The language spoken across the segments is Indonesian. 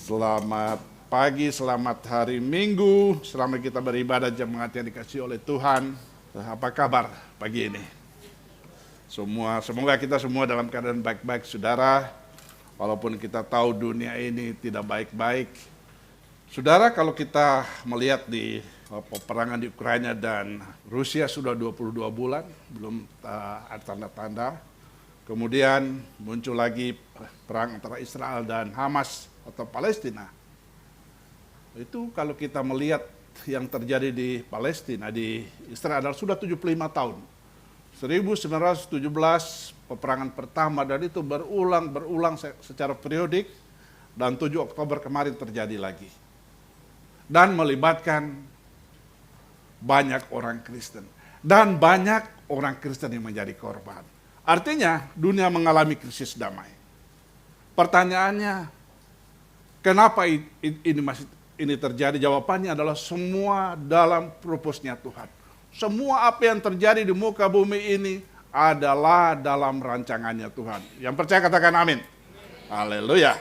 Selamat pagi, selamat hari Minggu, selamat kita beribadah jemaat yang dikasihi oleh Tuhan. Apa kabar pagi ini? Semoga kita semua dalam keadaan baik-baik, saudara. Walaupun kita tahu dunia ini tidak baik-baik. Saudara, kalau kita melihat di peperangan di Ukraina dan Rusia sudah 22 bulan, belum ada tanda-tanda. Kemudian muncul lagi perang antara Israel dan Hamas atau Palestina. Itu kalau kita melihat yang terjadi di Palestina, di Israel sudah 75 tahun. 1917 peperangan pertama dan itu berulang secara periodik dan 7 Oktober kemarin terjadi lagi. Dan melibatkan banyak orang Kristen. Dan banyak orang Kristen yang menjadi korban. Artinya dunia mengalami krisis damai. Pertanyaannya, kenapa ini terjadi? Jawabannya adalah semua dalam purpose-nya Tuhan. Semua apa yang terjadi di muka bumi ini adalah dalam rancangannya Tuhan. Yang percaya katakan amin. Haleluya.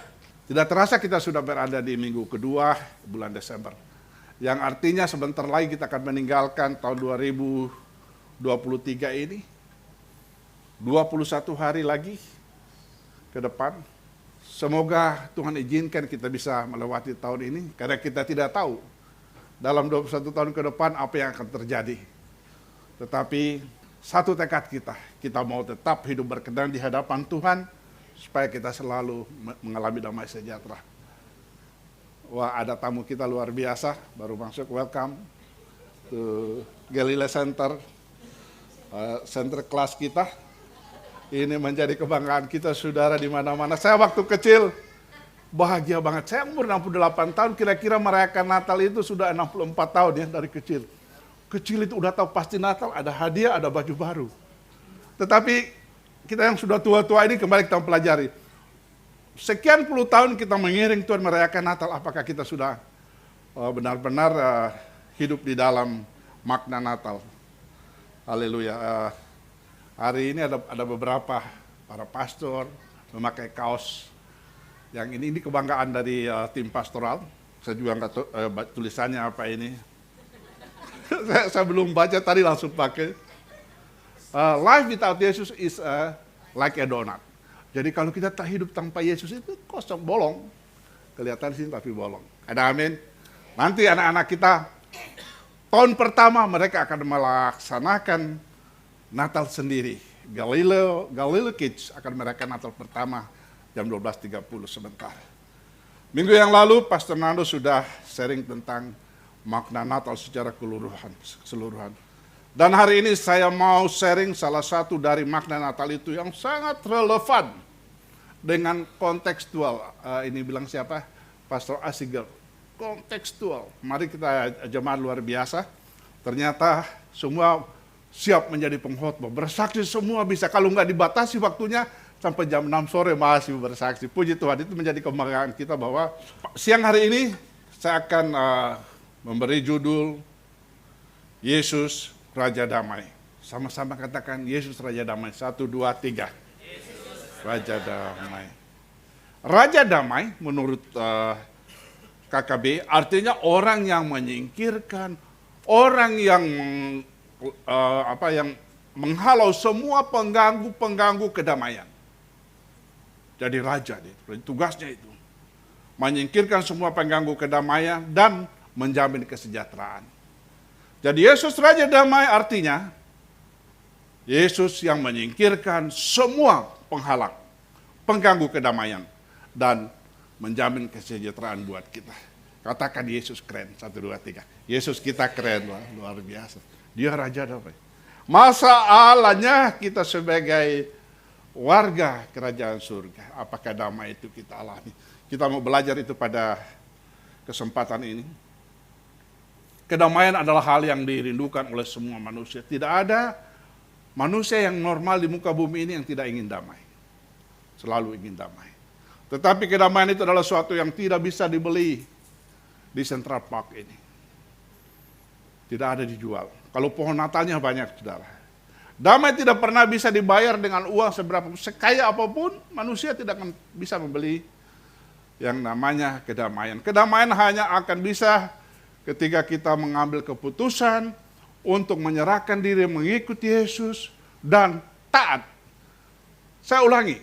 Tidak terasa kita sudah berada di minggu kedua bulan Desember. Yang artinya sebentar lagi kita akan meninggalkan tahun 2023 ini. 21 hari lagi ke depan. Semoga Tuhan izinkan kita bisa melewati tahun ini, karena kita tidak tahu dalam 21 tahun ke depan apa yang akan terjadi. Tetapi satu tekad kita mau tetap hidup berkenan di hadapan Tuhan, supaya kita selalu mengalami damai sejahtera. Wah, ada tamu kita luar biasa, baru masuk, welcome to Galilea Center, center kelas kita. Ini menjadi kebanggaan kita, saudara, di mana-mana. Saya waktu kecil bahagia banget. Saya umur 68 tahun, kira-kira merayakan Natal itu sudah 64 tahun ya dari kecil. Kecil itu udah tahu pasti Natal, ada hadiah, ada baju baru. Tetapi kita yang sudah tua-tua ini kembali kita pelajari. Sekian puluh tahun kita mengiring Tuhan merayakan Natal, apakah kita sudah benar-benar hidup di dalam makna Natal? Haleluya. Hari ini ada beberapa para pastor memakai kaos yang ini kebanggaan dari tim pastoral. Saya juga nggak tahu tulisannya apa ini. saya belum baca tadi langsung pakai. Life without Jesus is like a donut. Jadi kalau kita tak hidup tanpa Yesus itu kosong, bolong. Kelihatan sini tapi bolong. Ada amin. Nanti anak-anak kita tahun pertama mereka akan melaksanakan Natal sendiri. Galileo Kids akan merayakan Natal pertama jam 12.30 sebentar. Minggu yang lalu Pastor Nando sudah sharing tentang makna Natal secara keseluruhan. Dan hari ini saya mau sharing salah satu dari makna Natal itu yang sangat relevan dengan kontekstual. Ini bilang siapa? Pastor Asigal. Kontekstual. Mari kita jemaat luar biasa. Ternyata semua siap menjadi pengkhotbah, bersaksi semua bisa. Kalau nggak dibatasi waktunya, sampai jam 6 sore masih bersaksi. Puji Tuhan, itu menjadi kebanggaan kita bahwa siang hari ini saya akan memberi judul Yesus Raja Damai. Sama-sama katakan Yesus Raja Damai. 1, 2, 3. Raja Damai. Raja Damai menurut KKB artinya orang yang menyingkirkan, orang yang yang menghalau semua pengganggu kedamaian. Jadi raja, tugasnya itu menyingkirkan semua pengganggu kedamaian dan menjamin kesejahteraan. Jadi Yesus Raja Damai artinya Yesus yang menyingkirkan semua penghalang, pengganggu kedamaian dan menjamin kesejahteraan buat kita. Katakan Yesus keren. 1, 2, 3. Yesus kita keren, luar biasa. Dia Raja Damai. Masalahnya kita sebagai warga kerajaan surga, apakah damai itu kita alami? Kita mau belajar itu pada kesempatan ini. Kedamaian adalah hal yang dirindukan oleh semua manusia. Tidak ada manusia yang normal di muka bumi ini yang tidak ingin damai. Selalu ingin damai. Tetapi kedamaian itu adalah sesuatu yang tidak bisa dibeli di Central Park ini. Tidak ada dijual. Kalau pohon Natalnya banyak, saudara. Damai tidak pernah bisa dibayar dengan uang seberapa sekaya apapun, manusia tidak akan bisa membeli yang namanya kedamaian. Kedamaian hanya akan bisa ketika kita mengambil keputusan untuk menyerahkan diri mengikuti Yesus dan taat. Saya ulangi,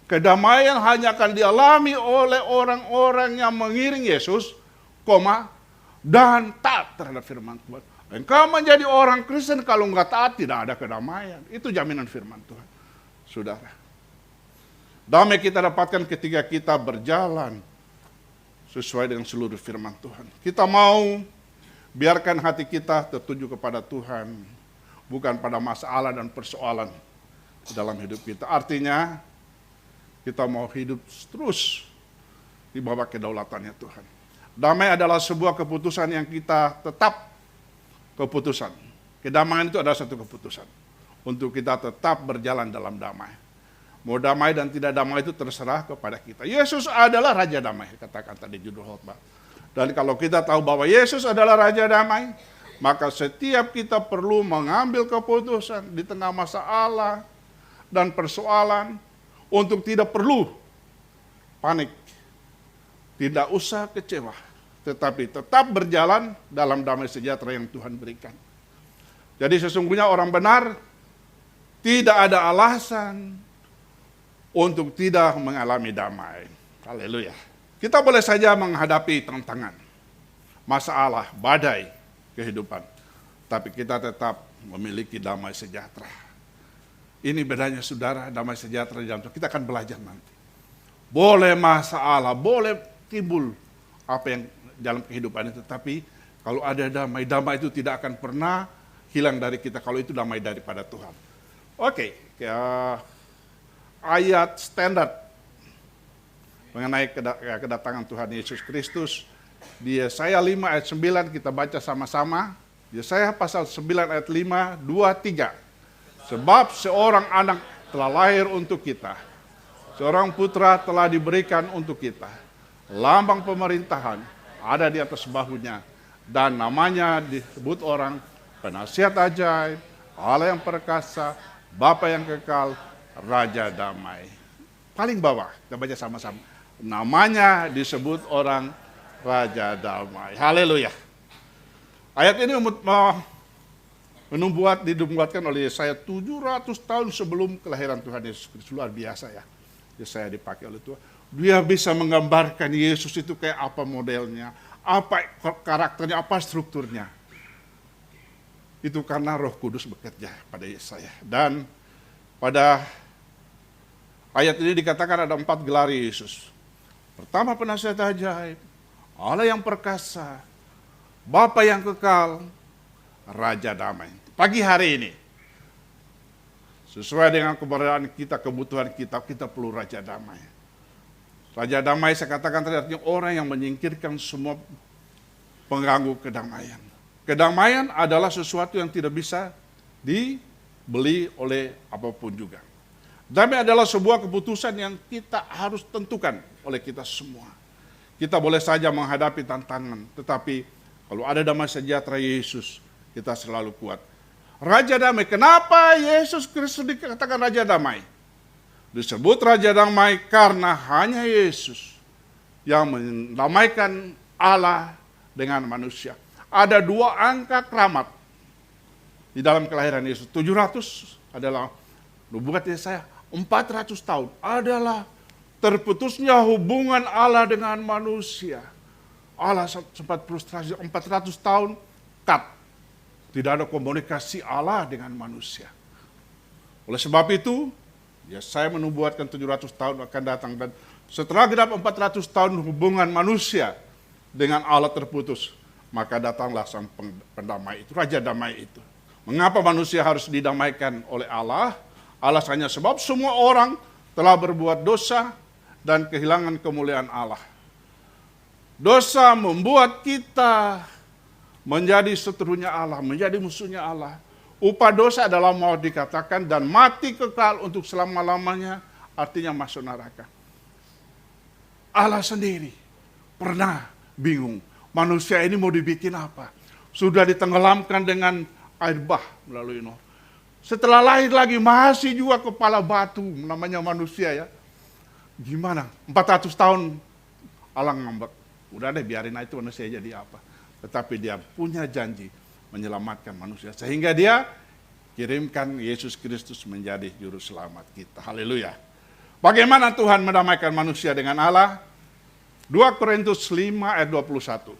kedamaian hanya akan dialami oleh orang-orang yang mengiring Yesus, dan taat terhadap firman Tuhan. Engkau menjadi orang Kristen kalau nggak taat tidak ada kedamaian. Itu jaminan firman Tuhan. Saudara, damai kita dapatkan ketika kita berjalan sesuai dengan seluruh firman Tuhan. Kita mau biarkan hati kita tertuju kepada Tuhan, bukan pada masalah dan persoalan dalam hidup kita. Artinya kita mau hidup terus di bawah kedaulatannya Tuhan. Damai adalah sebuah keputusan yang kita tetap keputusan. Kedamaian itu adalah satu keputusan untuk kita tetap berjalan dalam damai. Mau damai dan tidak damai itu terserah kepada kita. Yesus adalah Raja Damai, katakan tadi judul khotbah. Dan kalau kita tahu bahwa Yesus adalah Raja Damai, maka setiap kita perlu mengambil keputusan di tengah masalah dan persoalan untuk tidak perlu panik, tidak usah kecewa, tetapi tetap berjalan dalam damai sejahtera yang Tuhan berikan. Jadi sesungguhnya orang benar tidak ada alasan untuk tidak mengalami damai. Haleluya. Kita boleh saja menghadapi tantangan, masalah, badai kehidupan, tapi kita tetap memiliki damai sejahtera. Ini bedanya saudara, damai sejahtera di dalam Tuhan. Kita akan belajar nanti. Boleh masalah, boleh timbul apa yang dalam kehidupan itu, tapi kalau ada damai, damai itu tidak akan pernah hilang dari kita kalau itu damai daripada Tuhan. Oke, ayat standar mengenai kedatangan Tuhan Yesus Kristus di Yesaya 5 ayat 9 kita baca sama-sama. Yesaya pasal 9 ayat 5, 2, 3. Sebab seorang anak telah lahir untuk kita, seorang putra telah diberikan untuk kita, lambang pemerintahan ada di atas bahunya, dan namanya disebut orang penasihat ajaib, Allah yang perkasa, Bapa yang kekal, Raja Damai. Paling bawah, kita baca sama-sama. Namanya disebut orang Raja Damai. Haleluya. Ayat ini dibuatkan oleh Yesaya 700 tahun sebelum kelahiran Tuhan Yesus Kristus. Luar biasa ya. Yesaya dipakai oleh Tuhan. Dia bisa menggambarkan Yesus itu kayak apa modelnya, apa karakternya, apa strukturnya. Itu karena Roh Kudus bekerja pada Yesaya. Dan pada ayat ini dikatakan ada 4 gelar Yesus. Pertama penasihat ajaib, Allah yang perkasa, Bapa yang kekal, Raja Damai. Pagi hari ini, sesuai dengan keberadaan kita, kebutuhan kita, kita perlu Raja Damai. Raja Damai saya katakan tadi artinya orang yang menyingkirkan semua pengganggu kedamaian. Kedamaian adalah sesuatu yang tidak bisa dibeli oleh apapun juga. Damai adalah sebuah keputusan yang kita harus tentukan oleh kita semua. Kita boleh saja menghadapi tantangan, tetapi kalau ada damai sejahtera Yesus, kita selalu kuat. Raja Damai, kenapa Yesus Kristus dikatakan Raja Damai? Disebut Raja Damai karena hanya Yesus yang mendamaikan Allah dengan manusia. Ada 2 angka keramat di dalam kelahiran Yesus. 700 adalah nubuat Yesaya, 400 tahun adalah terputusnya hubungan Allah dengan manusia. Allah sempat frustrasi 400 tahun, cut. Tidak ada komunikasi Allah dengan manusia. Oleh sebab itu, Yesaya menubuatkan 700 tahun akan datang, dan setelah genap 400 tahun hubungan manusia dengan Allah terputus, maka datanglah sang pendamai itu, Raja Damai itu. Mengapa manusia harus didamaikan oleh Allah? Alasannya sebab semua orang telah berbuat dosa dan kehilangan kemuliaan Allah. Dosa membuat kita menjadi seterunya Allah, menjadi musuhnya Allah. Upah dosa adalah maut dikatakan, dan mati kekal untuk selama-lamanya, artinya masuk neraka. Allah sendiri pernah bingung, manusia ini mau dibikin apa? Sudah ditenggelamkan dengan air bah melalui Nuh. Setelah lahir lagi masih juga kepala batu, namanya manusia ya. Gimana? 400 tahun Allah ngambek, udah deh biarin aja itu manusia jadi apa. Tetapi dia punya janji menyelamatkan manusia. Sehingga dia kirimkan Yesus Kristus menjadi juru selamat kita. Haleluya. Bagaimana Tuhan mendamaikan manusia dengan Allah? 2 Korintus 5 ayat 21.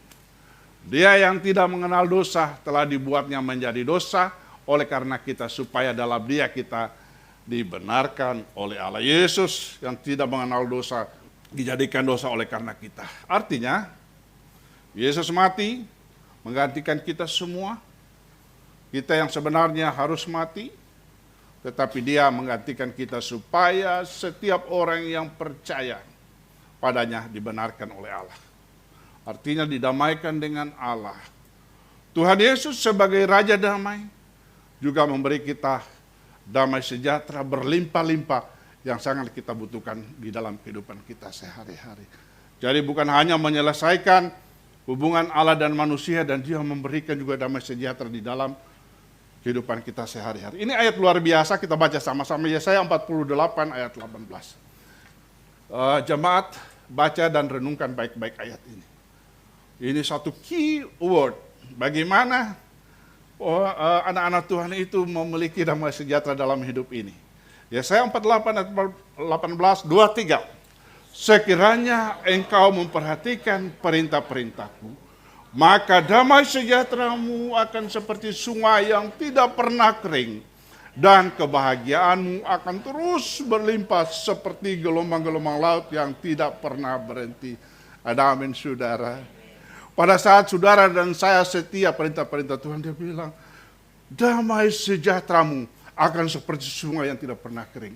Dia yang tidak mengenal dosa telah dibuatnya menjadi dosa oleh karena kita, supaya dalam dia kita dibenarkan oleh Allah. Yesus yang tidak mengenal dosa dijadikan dosa oleh karena kita. Artinya Yesus mati menggantikan kita semua. Kita yang sebenarnya harus mati, tetapi dia menggantikan kita supaya setiap orang yang percaya padanya dibenarkan oleh Allah. Artinya didamaikan dengan Allah. Tuhan Yesus sebagai Raja Damai juga memberi kita damai sejahtera berlimpah-limpah yang sangat kita butuhkan di dalam kehidupan kita sehari-hari. Jadi bukan hanya menyelesaikan hubungan Allah dan manusia, dan dia memberikan juga damai sejahtera di dalam kehidupan kita sehari-hari. Ini ayat luar biasa, kita baca sama-sama Yesaya 48 ayat 18. Jemaat, baca dan renungkan baik-baik ayat ini. Ini satu key word. Bagaimana anak-anak Tuhan itu memiliki damai sejahtera dalam hidup ini. Yesaya 48 ayat 18, 2-3. Sekiranya engkau memperhatikan perintah-perintahku, maka damai sejahteramu akan seperti sungai yang tidak pernah kering, dan kebahagiaanmu akan terus berlimpah seperti gelombang-gelombang laut yang tidak pernah berhenti. Ada amin, saudara. Pada saat saudara dan saya setia perintah-perintah Tuhan, dia bilang, damai sejahteramu akan seperti sungai yang tidak pernah kering.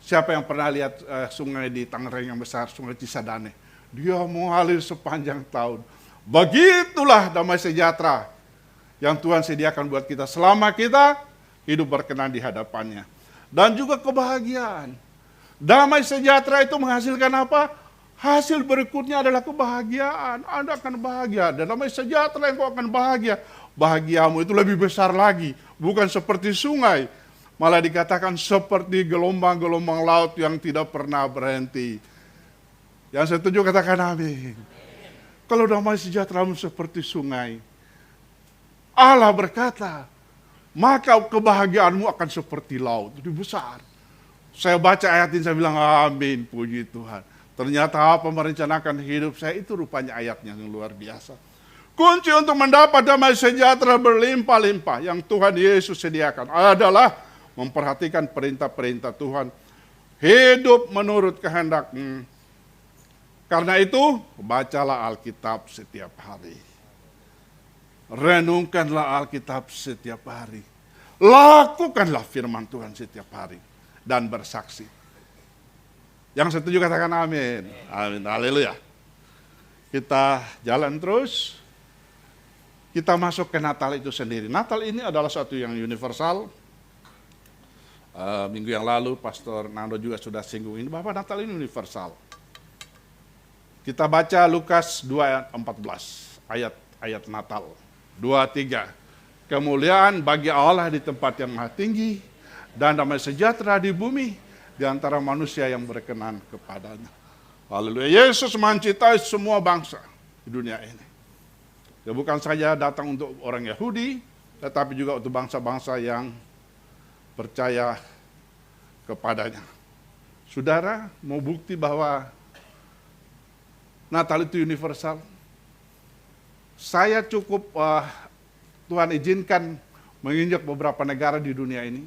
Siapa yang pernah lihat sungai di Tangerang yang besar, sungai Cisadane? Dia mengalir sepanjang tahun. Begitulah damai sejahtera yang Tuhan sediakan buat kita selama kita hidup berkenan di hadapannya. Dan juga kebahagiaan. Damai sejahtera itu menghasilkan apa? Hasil berikutnya adalah kebahagiaan. Anda akan bahagia, dan damai sejahtera yang kau akan bahagia. Bahagiamu itu lebih besar lagi, bukan seperti sungai, malah dikatakan seperti gelombang-gelombang laut yang tidak pernah berhenti. Yang setuju katakan amin. Kalau damai sejahteramu seperti sungai, Allah berkata, maka kebahagiaanmu akan seperti laut. Itu besar. Saya baca ayat ini, saya bilang amin, puji Tuhan. Ternyata apa merencanakan hidup saya, itu rupanya ayatnya yang luar biasa. Kunci untuk mendapat damai sejahtera berlimpah-limpah yang Tuhan Yesus sediakan adalah memperhatikan perintah-perintah Tuhan. Hidup menurut kehendak-Nya. Karena itu, bacalah Alkitab setiap hari. Renungkanlah Alkitab setiap hari. Lakukanlah firman Tuhan setiap hari. Dan bersaksi. Yang setuju katakan amin. Amin, haleluya. Kita jalan terus. Kita masuk ke Natal itu sendiri. Natal ini adalah satu yang universal. Minggu yang lalu Pastor Nando juga sudah singgung ini, bahwa Natal ini universal. Kita baca Lukas 2 ayat 14, ayat Natal. 2-3. Kemuliaan bagi Allah di tempat yang maha tinggi, dan damai sejahtera di bumi di antara manusia yang berkenan kepadanya. Haleluya. Yesus mencintai semua bangsa di dunia ini. Dia bukan saja datang untuk orang Yahudi, tetapi juga untuk bangsa-bangsa yang percaya kepadanya. Saudara, mau bukti bahwa Natal itu universal? Saya cukup Tuhan izinkan menginjak beberapa negara di dunia ini.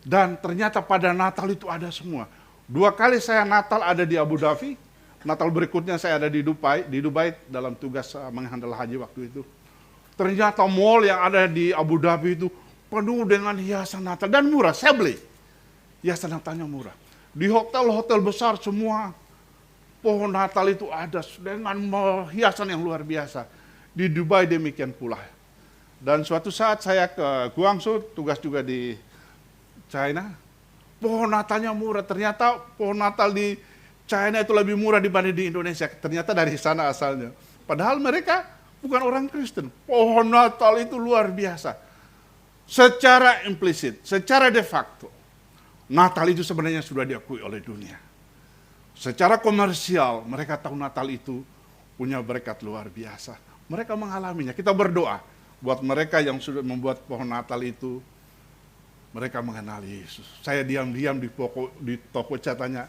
Dan ternyata pada Natal itu ada semua. 2 kali saya Natal ada di Abu Dhabi. Natal berikutnya saya ada di Dubai dalam tugas menghandle haji waktu itu. Ternyata mall yang ada di Abu Dhabi itu penuh dengan hiasan Natal dan murah. Saya beli. Hiasan Natalnya murah. Di hotel-hotel besar semua pohon Natal itu ada dengan hiasan yang luar biasa. Di Dubai demikian pula. Dan suatu saat saya ke Guangzhou, tugas juga di China. Pohon Natalnya murah. Ternyata pohon Natal di China itu lebih murah dibanding di Indonesia. Ternyata dari sana asalnya. Padahal mereka bukan orang Kristen. Pohon Natal itu luar biasa. Secara implisit, secara de facto, Natal itu sebenarnya sudah diakui oleh dunia. Secara komersial, mereka tahu Natal itu punya berkat luar biasa. Mereka mengalaminya. Kita berdoa buat mereka yang sudah membuat pohon Natal itu, mereka mengenal Yesus. Saya diam-diam di toko cat tanya,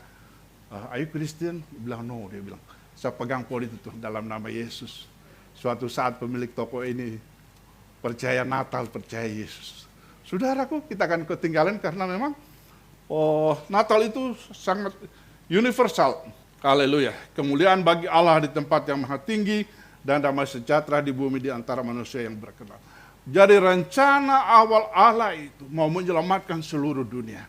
"Are you Christian?" Dia bilang, "No." Dia bilang, "Saya pegang pohon itu tuh dalam nama Yesus." Suatu saat pemilik toko ini percaya Natal, percaya Yesus. Saudaraku, kita akan ketinggalan karena memang Natal itu sangat universal. Haleluya. Kemuliaan bagi Allah di tempat yang maha tinggi dan damai sejahtera di bumi di antara manusia yang berkenan. Jadi rencana awal Allah itu mau menyelamatkan seluruh dunia.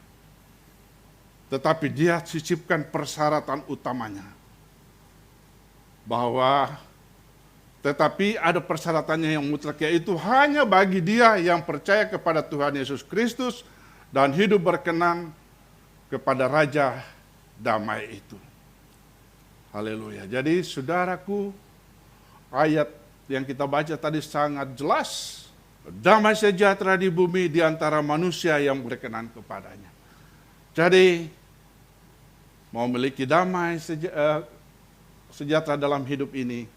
Tetapi dia sisipkan persyaratan utamanya. Tetapi ada persyaratannya yang mutlak, yaitu hanya bagi dia yang percaya kepada Tuhan Yesus Kristus dan hidup berkenan kepada Raja damai itu. Haleluya. Jadi saudaraku, ayat yang kita baca tadi sangat jelas. Damai sejahtera di bumi di antara manusia yang berkenan kepadanya. Jadi, mau memiliki damai sejahtera dalam hidup ini,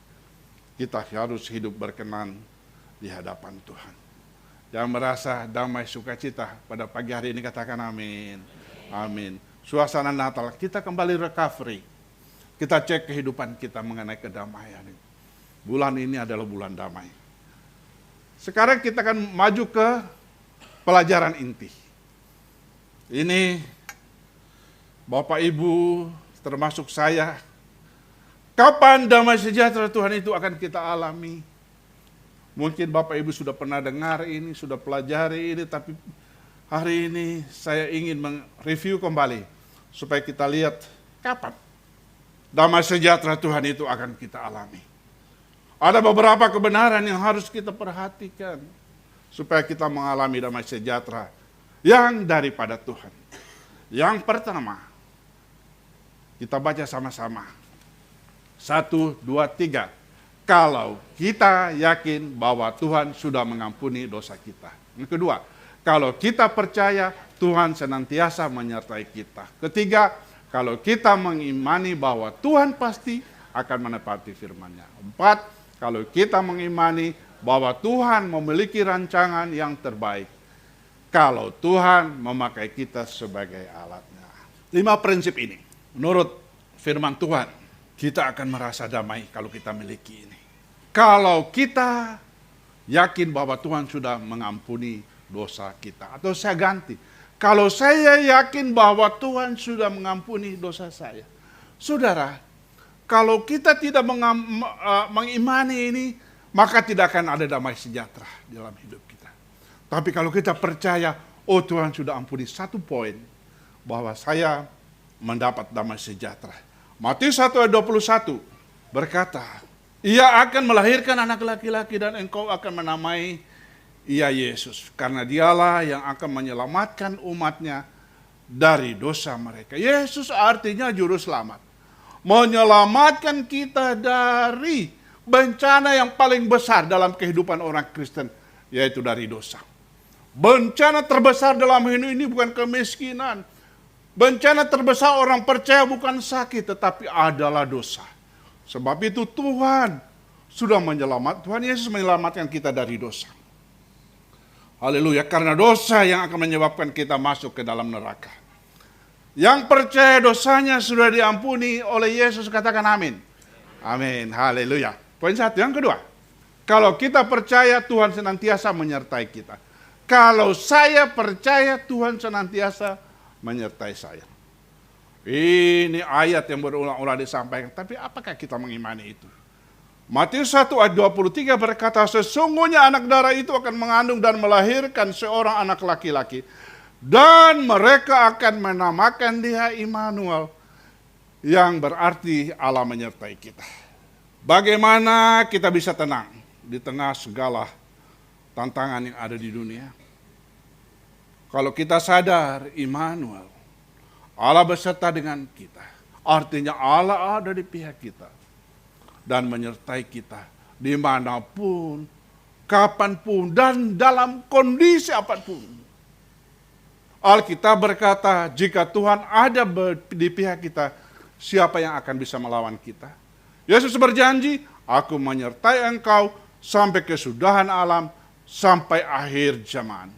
kita harus hidup berkenan di hadapan Tuhan. Jangan merasa damai sukacita pada pagi hari ini, katakan amin. Amin. Suasana Natal, kita kembali recovery. Kita cek kehidupan kita mengenai kedamaian. Bulan ini adalah bulan damai. Sekarang kita akan maju ke pelajaran inti. Ini Bapak Ibu termasuk saya, kapan damai sejahtera Tuhan itu akan kita alami? Mungkin Bapak Ibu sudah pernah dengar ini, sudah pelajari ini, tapi hari ini saya ingin mereview kembali supaya kita lihat kapan damai sejahtera Tuhan itu akan kita alami. Ada beberapa kebenaran yang harus kita perhatikan supaya kita mengalami damai sejahtera yang daripada Tuhan. Yang pertama, kita baca sama-sama. 1, 2, 3. Kalau kita yakin bahwa Tuhan sudah mengampuni dosa kita. Yang kedua, kalau kita percaya Tuhan senantiasa menyertai kita. Ketiga, kalau kita mengimani bahwa Tuhan pasti akan menepati firman-Nya. 4, kalau kita mengimani bahwa Tuhan memiliki rancangan yang terbaik. Kalau Tuhan memakai kita sebagai alatnya. 5 prinsip ini, menurut firman Tuhan, kita akan merasa damai kalau kita miliki ini. Kalau kita yakin bahwa Tuhan sudah mengampuni dosa kita. Atau saya ganti, kalau saya yakin bahwa Tuhan sudah mengampuni dosa saya. Saudara, kalau kita tidak mengimani ini, maka tidak akan ada damai sejahtera dalam hidup kita. Tapi kalau kita percaya, oh Tuhan sudah ampuni, 1 poin, bahwa saya mendapat damai sejahtera. Matius 1 ayat 21 berkata, Ia akan melahirkan anak laki-laki dan engkau akan menamai Ia Yesus, karena dialah yang akan menyelamatkan umatnya dari dosa mereka. Yesus artinya juru selamat. Menyelamatkan kita dari bencana yang paling besar dalam kehidupan orang Kristen, yaitu dari dosa. Bencana terbesar dalam hidup ini bukan kemiskinan. Bencana terbesar orang percaya bukan sakit, tetapi adalah dosa. Sebab itu Tuhan Yesus menyelamatkan kita dari dosa. Haleluya, karena dosa yang akan menyebabkan kita masuk ke dalam neraka. Yang percaya dosanya sudah diampuni oleh Yesus, katakan amin. Amin, haleluya. Poin 1, yang kedua. Kalau kita percaya, Tuhan senantiasa menyertai kita. Kalau saya percaya, Tuhan senantiasa menyertai saya. Ini ayat yang berulang-ulang disampaikan. Tapi apakah kita mengimani itu? Matius 1 ayat 23 berkata, sesungguhnya anak darah itu akan mengandung dan melahirkan seorang anak laki-laki. Dan mereka akan menamakan dia Immanuel, yang berarti Allah menyertai kita. Bagaimana kita bisa tenang di tengah segala tantangan yang ada di dunia? Kalau kita sadar Immanuel, Allah beserta dengan kita. Artinya Allah ada di pihak kita dan menyertai kita dimanapun, kapanpun, dan dalam kondisi apapun. Alkitab berkata, jika Tuhan ada di pihak kita, siapa yang akan bisa melawan kita? Yesus berjanji, aku menyertai engkau sampai kesudahan alam, sampai akhir zaman.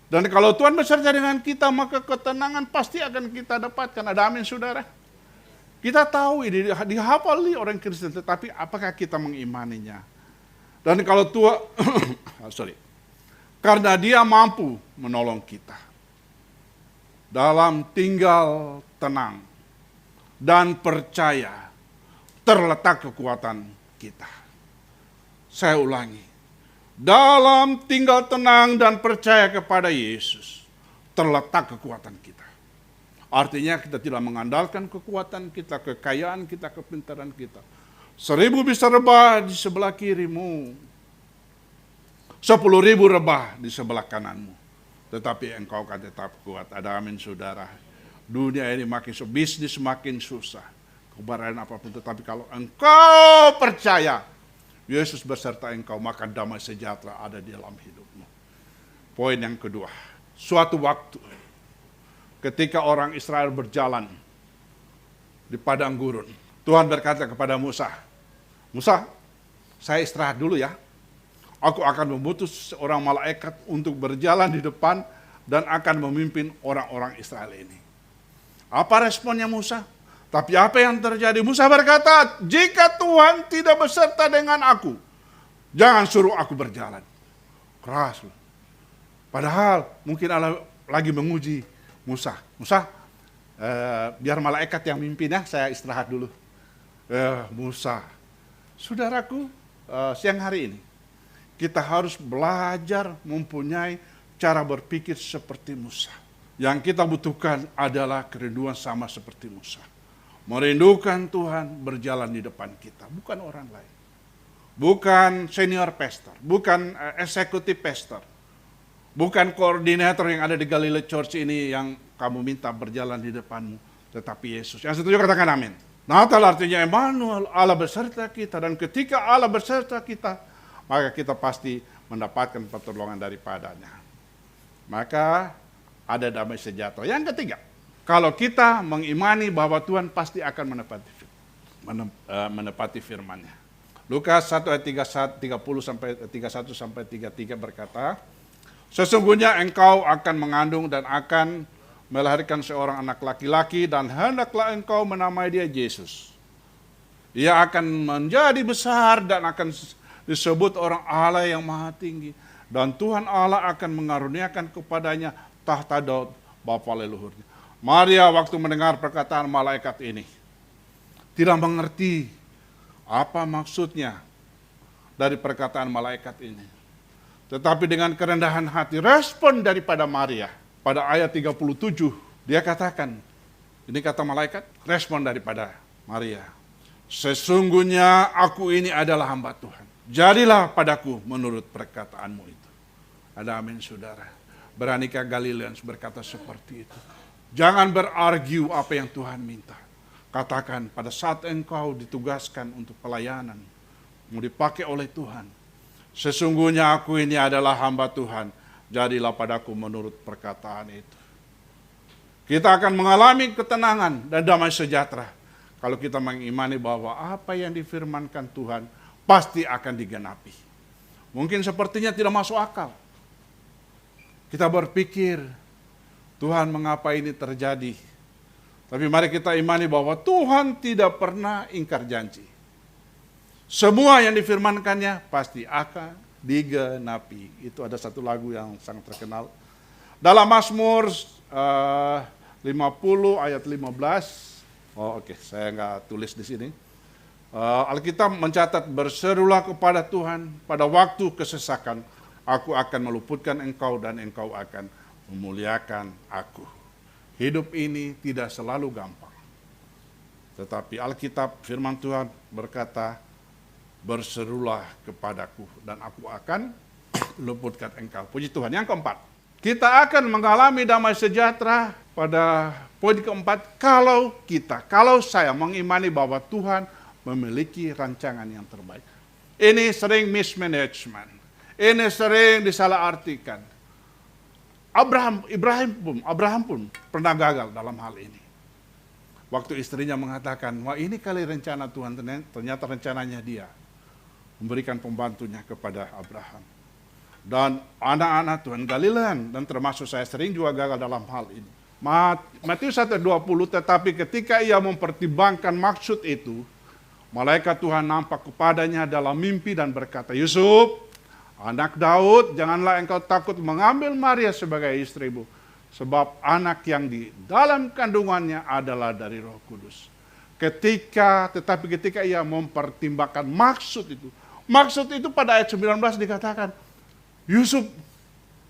Dan kalau Tuhan beserta dengan kita, maka ketenangan pasti akan kita dapatkan. Ada amin, saudara? Kita tahu ini dihafali orang Kristen, tetapi apakah kita mengimaninya? Dan kalau Tuhan, karena Dia mampu menolong kita dalam tinggal tenang dan percaya terletak kekuatan kita. Saya ulangi, dalam tinggal tenang dan percaya kepada Yesus terletak kekuatan kita. Artinya kita tidak mengandalkan kekuatan kita, kekayaan kita, kepintaran kita. 1000 bisa rebah di sebelah kirimu, 10.000 rebah di sebelah kananmu, tetapi engkau akan tetap kuat. Ada amin, saudara. Dunia ini makin bisnis makin susah, kebaran apapun, tetapi kalau engkau percaya Yesus beserta engkau, maka damai sejahtera ada di dalam hidupmu. Poin yang kedua, suatu waktu ketika orang Israel berjalan di padang gurun, Tuhan berkata kepada Musa, Musa, saya istirahat dulu ya. Aku akan mengutus seorang malaikat untuk berjalan di depan dan akan memimpin orang-orang Israel ini. Apa responnya Musa? Tapi apa yang terjadi? Musa berkata, jika Tuhan tidak beserta dengan aku, jangan suruh aku berjalan. Keras. Padahal mungkin Allah lagi menguji Musa. Musa, biar malaikat yang mimpin ya, saya istirahat dulu. Musa, saudaraku, siang hari ini kita harus belajar mempunyai cara berpikir seperti Musa. Yang kita butuhkan adalah kerinduan sama seperti Musa. Merindukan Tuhan berjalan di depan kita, bukan orang lain. Bukan senior pastor, bukan eksekutif pastor, bukan koordinator yang ada di Galilee Church ini yang kamu minta berjalan di depanmu, tetapi Yesus. Yang setuju katakan amin. Natal artinya Emmanuel, Allah beserta kita, dan ketika Allah beserta kita, maka kita pasti mendapatkan pertolongan daripadanya. Maka ada damai sejahtera. Yang ketiga, kalau kita mengimani bahwa Tuhan pasti akan menepati firman-Nya. Lukas 1 ayat 31 sampai 33 berkata, sesungguhnya engkau akan mengandung dan akan melahirkan seorang anak laki-laki, dan hendaklah engkau menamai dia Yesus. Ia akan menjadi besar dan akan disebut orang Allah yang maha tinggi. Dan Tuhan Allah akan mengaruniakan kepadanya tahta Daud bapa leluhurnya. Maria waktu mendengar perkataan malaikat ini, tidak mengerti apa maksudnya dari perkataan malaikat ini. Tetapi dengan kerendahan hati, respon daripada Maria, pada ayat 37, dia katakan, ini kata malaikat, respon daripada Maria, sesungguhnya aku ini adalah hamba Tuhan. Jadilah padaku menurut perkataanmu itu. Ada amin, saudara. Beranikah Galileans berkata seperti itu? Jangan berargue apa yang Tuhan minta. Katakan pada saat engkau ditugaskan untuk pelayanan, mau dipakai oleh Tuhan, sesungguhnya aku ini adalah hamba Tuhan. Jadilah padaku menurut perkataan itu. Kita akan mengalami ketenangan dan damai sejahtera kalau kita mengimani bahwa apa yang difirmankan Tuhan pasti akan digenapi. Mungkin sepertinya tidak masuk akal. Kita berpikir, Tuhan mengapa ini terjadi? Tapi mari kita imani bahwa Tuhan tidak pernah ingkar janji. Semua yang difirmankannya pasti akan digenapi. Itu ada satu lagu yang sangat terkenal. Dalam Mazmur 50 ayat 15. Oke, saya nggak tulis di sini. Alkitab mencatat, berserulah kepada Tuhan pada waktu kesesakan. Aku akan meluputkan engkau dan engkau akan memuliakan aku. Hidup ini tidak selalu gampang. Tetapi Alkitab firman Tuhan berkata, berserulah kepadaku dan aku akan luputkan engkau. Puji Tuhan. Yang keempat, kita akan mengalami damai sejahtera pada poin keempat kalau saya mengimani bahwa Tuhan memiliki rancangan yang terbaik. Ini sering mismanagement. Ini sering disalahartikan. Abraham pun pernah gagal dalam hal ini. Waktu istrinya mengatakan, wah ini kali rencana Tuhan, ternyata rencananya dia. Memberikan pembantunya kepada Abraham. Dan anak-anak Tuhan Galilean, dan termasuk saya sering juga gagal dalam hal ini. Matius 1:20, tetapi ketika ia mempertimbangkan maksud itu, malaikat Tuhan nampak kepadanya dalam mimpi dan berkata, Yusuf, anak Daud, janganlah engkau takut mengambil Maria sebagai istrimu. Sebab anak yang di dalam kandungannya adalah dari Roh Kudus. Tetapi ketika ia mempertimbangkan maksud itu pada ayat 19 dikatakan, Yusuf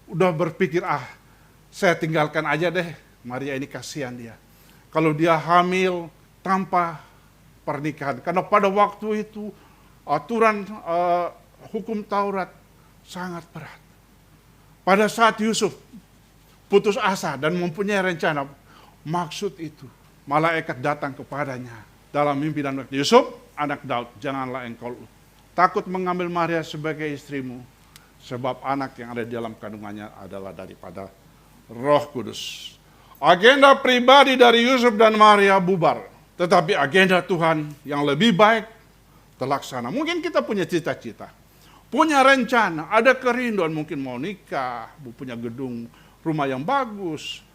udah berpikir, saya tinggalkan aja deh, Maria ini kasihan dia. Kalau dia hamil tanpa pernikahan. Karena pada waktu itu aturan hukum Taurat sangat berat. Pada saat Yusuf putus asa dan mempunyai rencana, maksud itu, malaikat datang kepadanya dalam mimpi dan waktu. Yusuf, anak Daud, janganlah engkau takut mengambil Maria sebagai istrimu, sebab anak yang ada di dalam kandungannya adalah daripada Roh Kudus. Agenda pribadi dari Yusuf dan Maria bubar, tetapi agenda Tuhan yang lebih baik terlaksana. Mungkin kita punya cita-cita, punya rencana, ada kerinduan, mungkin mau nikah, punya gedung, rumah yang bagus,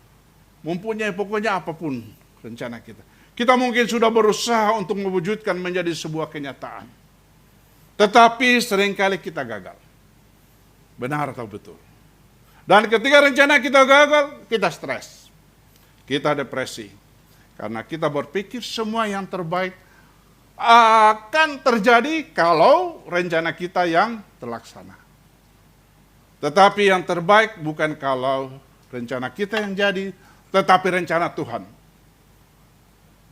mempunyai pokoknya apapun rencana kita. Kita mungkin sudah berusaha untuk mewujudkan menjadi sebuah kenyataan. Tetapi seringkali kita gagal. Benar atau betul? Dan ketika rencana kita gagal, kita stres. Kita depresi. Karena kita berpikir semua yang terbaik akan terjadi kalau rencana kita yang terlaksana. Tetapi yang terbaik bukan kalau rencana kita yang jadi, tetapi rencana Tuhan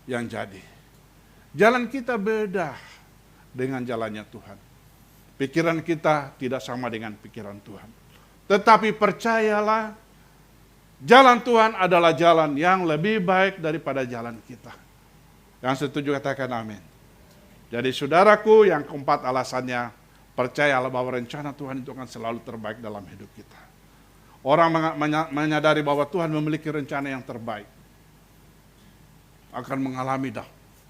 yang jadi. Jalan kita beda dengan jalannya Tuhan. Pikiran kita tidak sama dengan pikiran Tuhan. Tetapi percayalah, jalan Tuhan adalah jalan yang lebih baik daripada jalan kita. Yang setuju katakan amin. Jadi saudaraku, yang keempat alasannya, percayalah bahwa rencana Tuhan itu akan selalu terbaik dalam hidup kita. Orang menyadari bahwa Tuhan memiliki rencana yang terbaik, akan mengalami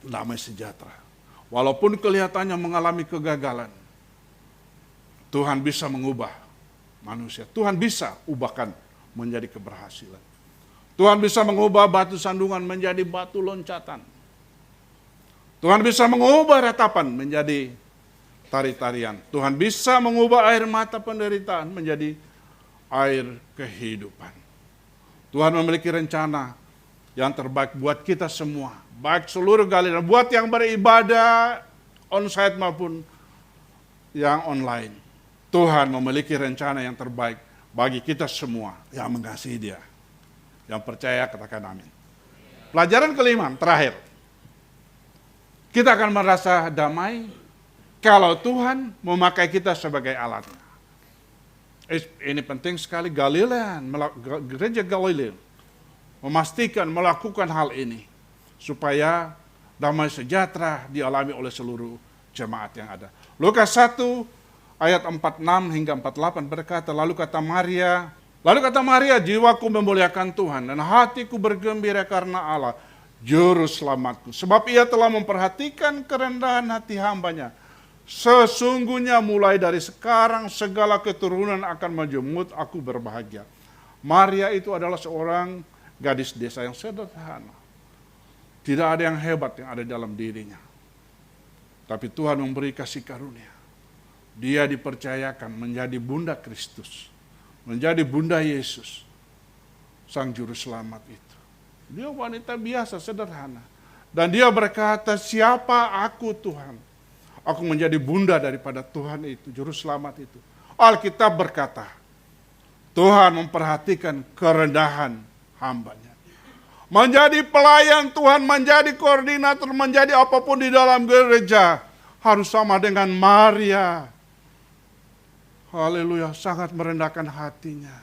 damai sejahtera. Walaupun kelihatannya mengalami kegagalan, Tuhan bisa mengubah manusia. Tuhan bisa ubahkan menjadi keberhasilan. Tuhan bisa mengubah batu sandungan menjadi batu loncatan. Tuhan bisa mengubah ratapan menjadi tari-tarian. Tuhan bisa mengubah air mata penderitaan menjadi air kehidupan. Tuhan memiliki rencana yang terbaik buat kita semua. Baik seluruh Galilea, buat yang beribadah on-site maupun yang online. Tuhan memiliki rencana yang terbaik bagi kita semua yang mengasihi Dia. Yang percaya katakan amin. Pelajaran kelima, terakhir. Kita akan merasa damai kalau Tuhan memakai kita sebagai alatnya. Ini penting sekali, Galilean, gereja Galilea memastikan melakukan hal ini supaya damai sejahtera dialami oleh seluruh jemaat yang ada. Lukas 1 ayat 46 hingga 48 berkata, lalu kata Maria, jiwaku memuliakan Tuhan dan hatiku bergembira karena Allah, juru selamatku. Sebab ia telah memperhatikan kerendahan hati hambanya. Sesungguhnya mulai dari sekarang segala keturunan akan menjemput aku berbahagia. Maria itu adalah seorang gadis desa yang sederhana. Tidak ada yang hebat yang ada dalam dirinya. Tapi Tuhan memberi kasih karunia. Dia dipercayakan menjadi bunda Kristus. Menjadi bunda Yesus. Sang juru selamat itu. Dia wanita biasa, sederhana. Dan dia berkata, siapa aku Tuhan? Aku menjadi bunda daripada Tuhan itu, juru selamat itu. Alkitab berkata, Tuhan memperhatikan kerendahan hambanya. Menjadi pelayan Tuhan, menjadi koordinator, menjadi apapun di dalam gereja, harus sama dengan Maria. Haleluya, sangat merendahkan hatinya.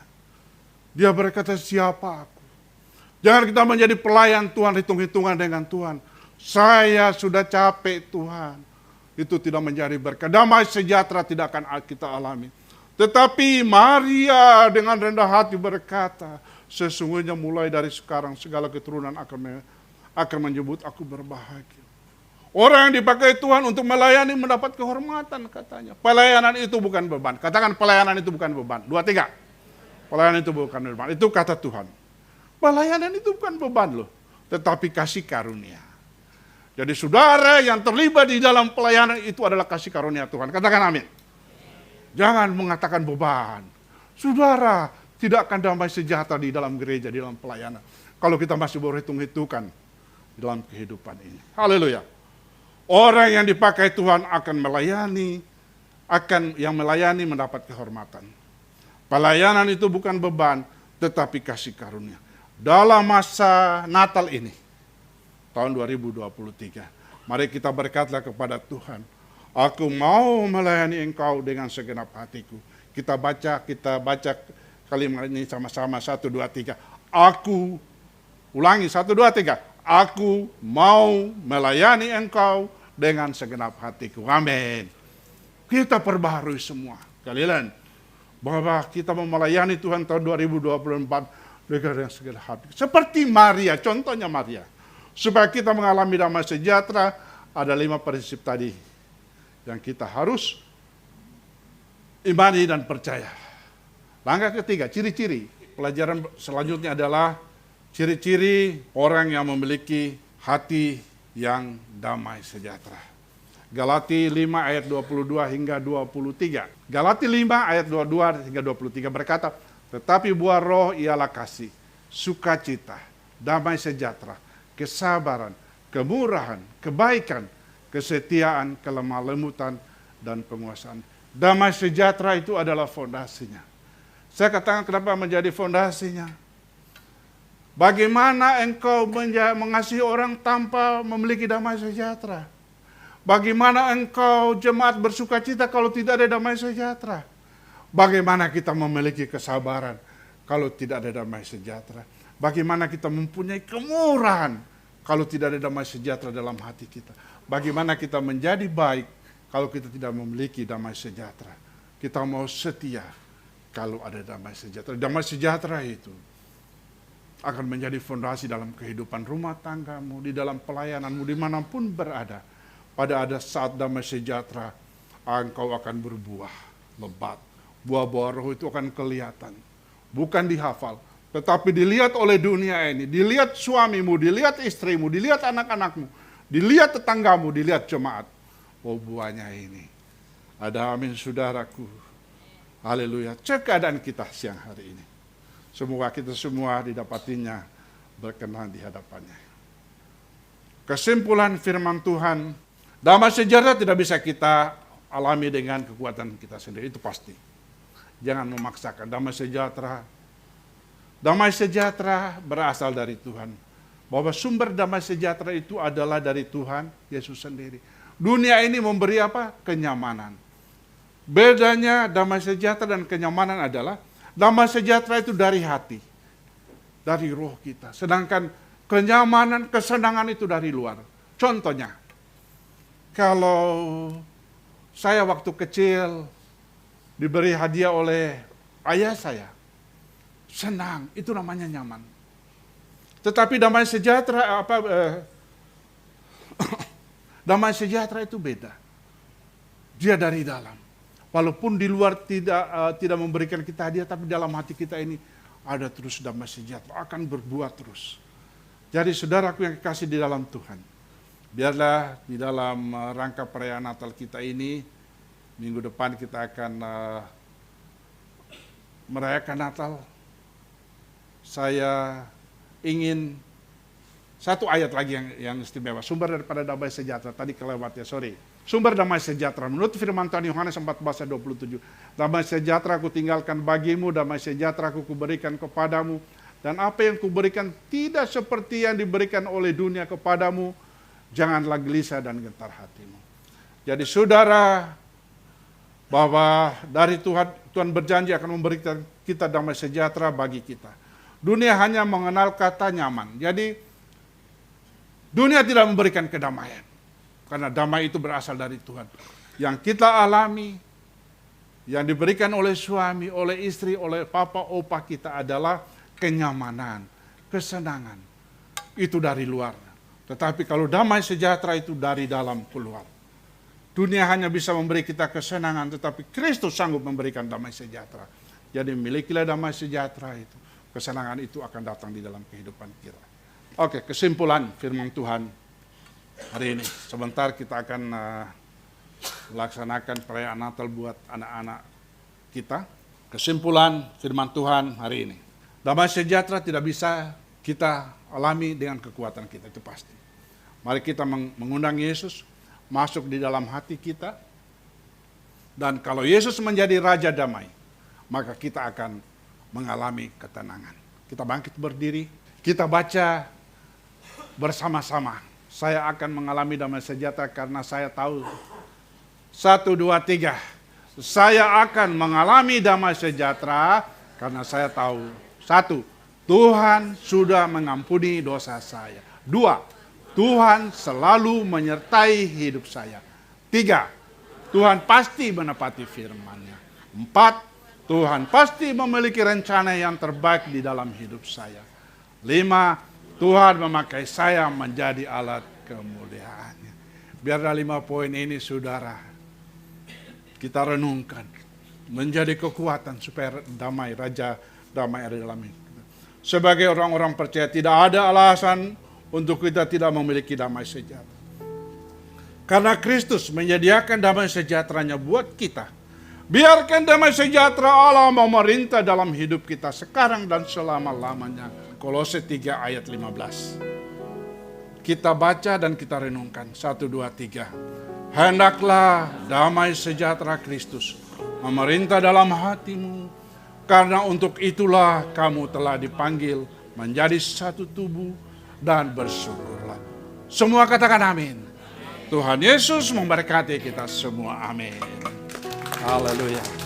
Dia berkata, siapa aku? Jangan kita menjadi pelayan Tuhan, hitung-hitungan dengan Tuhan. Saya sudah capek Tuhan. Itu tidak menjadi berkat. Damai sejahtera tidak akan kita alami. Tetapi Maria dengan rendah hati berkata, sesungguhnya mulai dari sekarang segala keturunan akan menyebut aku berbahagia. Orang yang dipakai Tuhan untuk melayani mendapat kehormatan katanya. Pelayanan itu bukan beban. Katakan pelayanan itu bukan beban. 2, 3. Pelayanan itu bukan beban. Itu kata Tuhan. Pelayanan itu bukan beban loh. Tetapi kasih karunia. Jadi saudara yang terlibat di dalam pelayanan itu adalah kasih karunia Tuhan. Katakan amin. Jangan mengatakan beban. Saudara tidak akan damai sejahtera di dalam gereja, di dalam pelayanan. Kalau kita masih berhitung-hitungan dalam kehidupan ini. Haleluya. Orang yang dipakai Tuhan akan melayani, yang melayani mendapat kehormatan. Pelayanan itu bukan beban, tetapi kasih karunia. Dalam masa Natal ini, tahun 2023, mari kita berkatlah kepada Tuhan, aku mau melayani Engkau dengan segenap hatiku. Kita baca kalimat ini sama-sama, 1, 2, 3. Aku, ulangi, 1, 2, 3. Aku mau melayani Engkau dengan segenap hatiku. Amin. Kita perbaharui semua. Kalian, bahwa kita mau melayani Tuhan tahun 2024 dengan segenap hati. Seperti Maria, contohnya Maria. Supaya kita mengalami damai sejahtera, ada 5 prinsip tadi yang kita harus imani dan percaya. Langkah ketiga, ciri-ciri. Pelajaran selanjutnya adalah ciri-ciri orang yang memiliki hati yang damai sejahtera. Galati 5 ayat 22 hingga 23. Galati 5 ayat 22 hingga 23 berkata, tetapi buah roh ialah kasih, sukacita, damai sejahtera, kesabaran, kemurahan, kebaikan, kesetiaan, kelemah lembutan, dan penguasaan. Damai sejahtera itu adalah fondasinya. Saya katakan kenapa menjadi fondasinya. Bagaimana engkau mengasihi orang tanpa memiliki damai sejahtera? Bagaimana engkau jemaat bersuka cita kalau tidak ada damai sejahtera? Bagaimana kita memiliki kesabaran kalau tidak ada damai sejahtera? Bagaimana kita mempunyai kemurahan kalau tidak ada damai sejahtera dalam hati kita? Bagaimana kita menjadi baik kalau kita tidak memiliki damai sejahtera? Kita mau setia kalau ada damai sejahtera. Damai sejahtera itu akan menjadi fondasi dalam kehidupan rumah tanggamu, di dalam pelayananmu, dimanapun berada. Pada ada saat damai sejahtera, engkau akan berbuah lebat. Buah-buah roh itu akan kelihatan. Bukan dihafal, tetapi dilihat oleh dunia ini. Dilihat suamimu, dilihat istrimu, dilihat anak-anakmu, dilihat tetanggamu, dilihat jemaat. Oh, buahnya ini. Ada amin saudaraku. Haleluya. Cek keadaan kita siang hari ini. Semoga kita semua didapatinya berkenan di hadapannya. Kesimpulan firman Tuhan, damai sejahtera tidak bisa kita alami dengan kekuatan kita sendiri, itu pasti. Jangan memaksakan. Damai sejahtera berasal dari Tuhan. Bahwa sumber damai sejahtera itu adalah dari Tuhan Yesus sendiri. Dunia ini memberi apa? Kenyamanan. Bedanya damai sejahtera dan kenyamanan adalah damai sejahtera itu dari hati, dari roh kita. Sedangkan kenyamanan, kesenangan itu dari luar. Contohnya, kalau saya waktu kecil diberi hadiah oleh ayah saya, senang, itu namanya nyaman. Tetapi damai sejahtera damai sejahtera itu beda. Dia dari dalam. Walaupun di luar tidak memberikan kita hadiah, tapi dalam hati kita ini ada terus damai sejahtera, akan berbuat terus. Jadi saudaraku yang kekasih di dalam Tuhan, biarlah di dalam rangka perayaan Natal kita ini, minggu depan kita akan merayakan Natal. Saya ingin satu ayat lagi yang istimewa, sumber daripada damai sejahtera, tadi kelewat ya, sorry. Sumber damai sejahtera, menurut firman Tuhan Yohanes 14:27, damai sejahtera aku tinggalkan bagimu, damai sejahtera aku kuberikan kepadamu, dan apa yang kuberikan tidak seperti yang diberikan oleh dunia kepadamu, janganlah gelisah dan gentar hatimu. Jadi saudara, bahwa dari Tuhan berjanji akan memberikan kita damai sejahtera bagi kita. Dunia hanya mengenal kata nyaman, jadi dunia tidak memberikan kedamaian. Karena damai itu berasal dari Tuhan. Yang kita alami, yang diberikan oleh suami, oleh istri, oleh papa, opa kita adalah kenyamanan, kesenangan. Itu dari luar. Tetapi kalau damai sejahtera itu dari dalam keluar. Dunia hanya bisa memberi kita kesenangan, tetapi Kristus sanggup memberikan damai sejahtera. Jadi milikilah damai sejahtera itu. Kesenangan itu akan datang di dalam kehidupan kita. Oke, kesimpulan firman Tuhan hari ini. Sebentar kita akan melaksanakan perayaan Natal buat anak-anak kita. Kesimpulan firman Tuhan hari ini. Damai sejahtera tidak bisa kita alami dengan kekuatan kita, itu pasti. Mari kita mengundang Yesus masuk di dalam hati kita. Dan kalau Yesus menjadi Raja Damai, maka kita akan mengalami ketenangan. Kita bangkit berdiri, kita baca bersama-sama. Saya akan mengalami damai sejahtera karena saya tahu. 1, 2, 3. Saya akan mengalami damai sejahtera karena saya tahu. 1. Tuhan sudah mengampuni dosa saya. 2. Tuhan selalu menyertai hidup saya. 3. Tuhan pasti menepati firman-Nya. 4. Tuhan pasti memiliki rencana yang terbaik di dalam hidup saya. 5. Tuhan memakai saya menjadi alat kemuliaan-Nya. Biarlah 5 poin ini, saudara, kita renungkan. Menjadi kekuatan supaya damai, Raja damai ada dalam hidup. Sebagai orang-orang percaya tidak ada alasan untuk kita tidak memiliki damai sejahtera. Karena Kristus menyediakan damai sejahteranya buat kita. Biarkan damai sejahtera Allah memerintah dalam hidup kita sekarang dan selama-lamanya. Kolose 3 ayat 15. Kita baca dan kita renungkan. 1, 2, 3. Hendaklah damai sejahtera Kristus memerintah dalam hatimu. Karena untuk itulah kamu telah dipanggil menjadi satu tubuh dan bersyukurlah. Semua katakan amin. Tuhan Yesus memberkati kita semua. Amin. Haleluya.